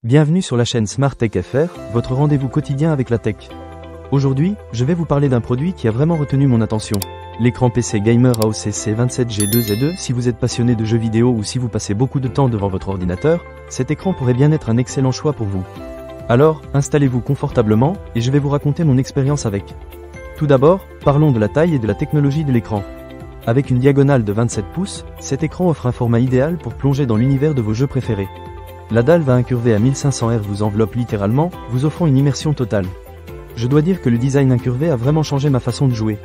Bienvenue sur la chaîne Smart Tech FR, votre rendez-vous quotidien avec la tech. Aujourd'hui, je vais vous parler d'un produit qui a vraiment retenu mon attention. L'écran PC Gamer AOC C27G2Z2. Si vous êtes passionné de jeux vidéo ou si vous passez beaucoup de temps devant votre ordinateur, cet écran pourrait bien être un excellent choix pour vous. Alors, installez-vous confortablement, et je vais vous raconter mon expérience avec. Tout d'abord, parlons de la taille et de la technologie de l'écran. Avec une diagonale de 27 pouces, cet écran offre un format idéal pour plonger dans l'univers de vos jeux préférés. La dalle va incurvée à 1500 Hz vous enveloppe littéralement, vous offrant une immersion totale. Je dois dire que le design incurvé a vraiment changé ma façon de jouer.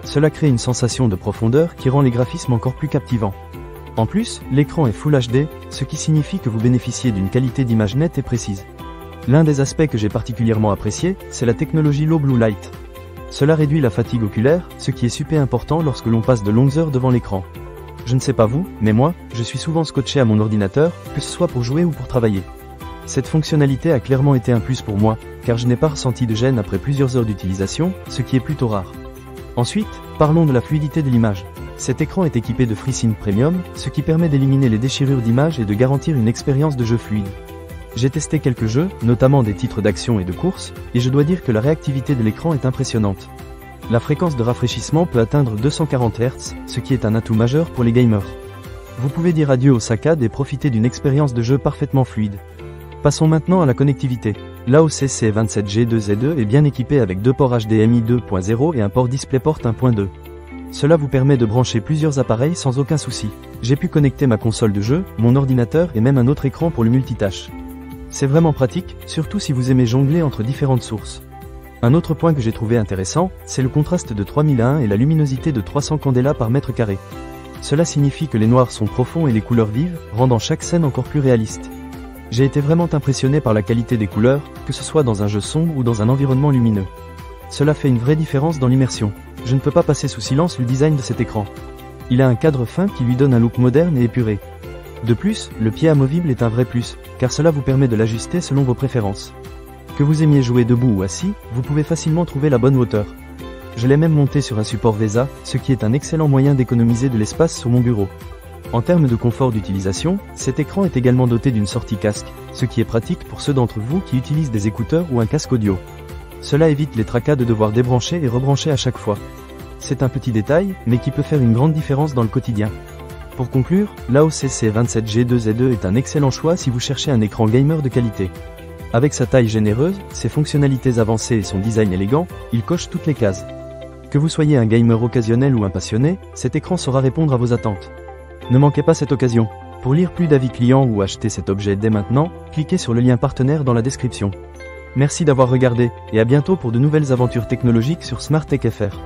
Cela crée une sensation de profondeur qui rend les graphismes encore plus captivants. En plus, l'écran est Full HD, ce qui signifie que vous bénéficiez d'une qualité d'image nette et précise. L'un des aspects que j'ai particulièrement apprécié, c'est la technologie Low Blue Light. Cela réduit la fatigue oculaire, ce qui est super important lorsque l'on passe de longues heures devant l'écran. Je ne sais pas vous, mais moi, je suis souvent scotché à mon ordinateur, que ce soit pour jouer ou pour travailler. Cette fonctionnalité a clairement été un plus pour moi, car je n'ai pas ressenti de gêne après plusieurs heures d'utilisation, ce qui est plutôt rare. Ensuite, parlons de la fluidité de l'image. Cet écran est équipé de FreeSync Premium, ce qui permet d'éliminer les déchirures d'image et de garantir une expérience de jeu fluide. J'ai testé quelques jeux, notamment des titres d'action et de course, et je dois dire que la réactivité de l'écran est impressionnante. La fréquence de rafraîchissement peut atteindre 240 Hz, ce qui est un atout majeur pour les gamers. Vous pouvez dire adieu aux saccades et profiter d'une expérience de jeu parfaitement fluide. Passons maintenant à la connectivité. L'AOC C27G2Z2 est bien équipé avec deux ports HDMI 2.0 et un port DisplayPort 1.2. Cela vous permet de brancher plusieurs appareils sans aucun souci. J'ai pu connecter ma console de jeu, mon ordinateur et même un autre écran pour le multitâche. C'est vraiment pratique, surtout si vous aimez jongler entre différentes sources. Un autre point que j'ai trouvé intéressant, c'est le contraste de 3000 à 1 et la luminosité de 300 candela par mètre carré. Cela signifie que les noirs sont profonds et les couleurs vives, rendant chaque scène encore plus réaliste. J'ai été vraiment impressionné par la qualité des couleurs, que ce soit dans un jeu sombre ou dans un environnement lumineux. Cela fait une vraie différence dans l'immersion. Je ne peux pas passer sous silence le design de cet écran. Il a un cadre fin qui lui donne un look moderne et épuré. De plus, le pied amovible est un vrai plus, car cela vous permet de l'ajuster selon vos préférences. Que vous aimiez jouer debout ou assis, vous pouvez facilement trouver la bonne hauteur. Je l'ai même monté sur un support VESA, ce qui est un excellent moyen d'économiser de l'espace sur mon bureau. En termes de confort d'utilisation, cet écran est également doté d'une sortie casque, ce qui est pratique pour ceux d'entre vous qui utilisent des écouteurs ou un casque audio. Cela évite les tracas de devoir débrancher et rebrancher à chaque fois. C'est un petit détail, mais qui peut faire une grande différence dans le quotidien. Pour conclure, l'AOC C27G2Z2 est un excellent choix si vous cherchez un écran gamer de qualité. Avec sa taille généreuse, ses fonctionnalités avancées et son design élégant, il coche toutes les cases. Que vous soyez un gamer occasionnel ou un passionné, cet écran saura répondre à vos attentes. Ne manquez pas cette occasion. Pour lire plus d'avis clients ou acheter cet objet dès maintenant, cliquez sur le lien partenaire dans la description. Merci d'avoir regardé, et à bientôt pour de nouvelles aventures technologiques sur Smart Tech FR.